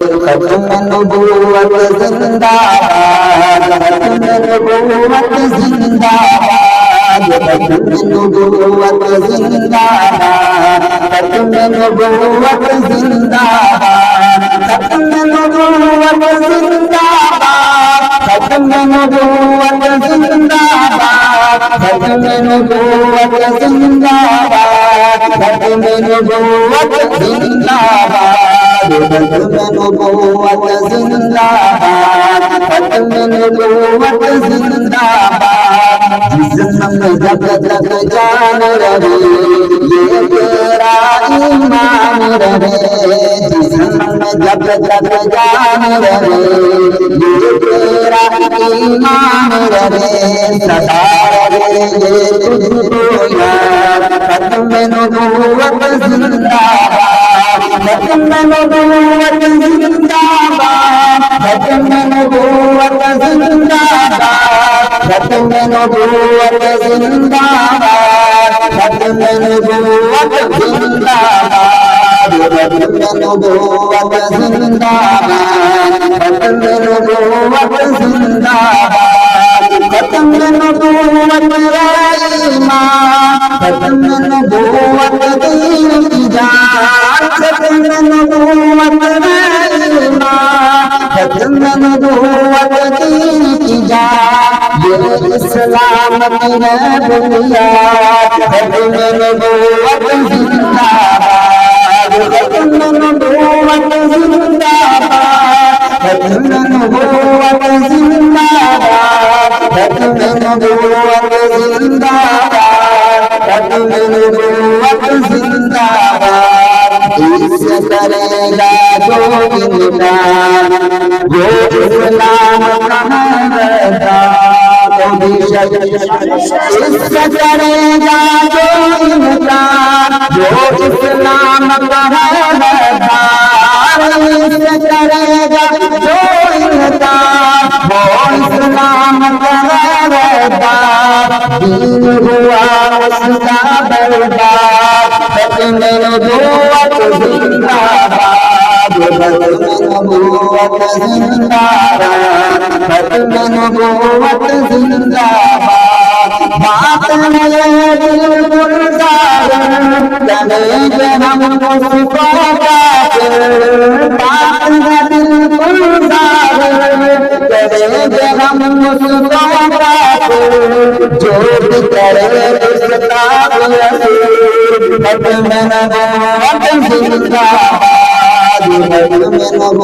ختم نبوت زندہ باد، ختم نبوت زندہ باد، ختم نبوت زندہ باد، ختم نبوت زندہ باد، ختم نبوت زندہ باد، ختم نبوت زندہ باد، ختم نبوت زندہ باد، ختم نبوت زندہ باد، ختم نبوت زندہ باد، ختم نبوت زندہ باد۔ جسم میں جب تک جان رہے یہ تیرا ایمان رہے، جسم میں جب تک جان رہے یہ تیرا ایمان رہے، سدا رہے یہ تجھ کو یاد، ختم نبوت زندہ باد، ختم نبوت زندہ باد، ختم نبوت زندہ باد، ختم نبوت زندہ باد، ختم نبوت زندہ باد، ختم نبوت زندہ باد، ختم نبوت زندہ باد، ختم نبوت ایمان، ختم نبوت دین کی جان، ختم نبوت ایمان، ختم نبوت دین کی جان، یہ اسلام کی ہے بنیاد، ختم نبوت زندہ باد، ختم نبوت زندہ باد، ختم نبوت زندہ باد، ختم نبوت زندہ باد، ختم نبوت زندہ باد۔ اس کرے گا جو انکار وہ اسلام کا ہے اس کرے گا جو انکار وہ اسلام کا ہے اس کرے گا جو انکار وہ اسلام کا ہے دین ہوا اس کا برباد، ختم نبوت زندہ باد، ختم نبوت زندہ باد، ختم نبوت زندہ باد۔ بات ہے بالکل ظاہر چلے گے ہم مصطفیٰ کا پھر، بات ہے بالکل ظاہر چلے گے ہم مصطفیٰ کا پھر، جو بھی کرے اس کا ختم نبوت زندہ باد، ختم نبوت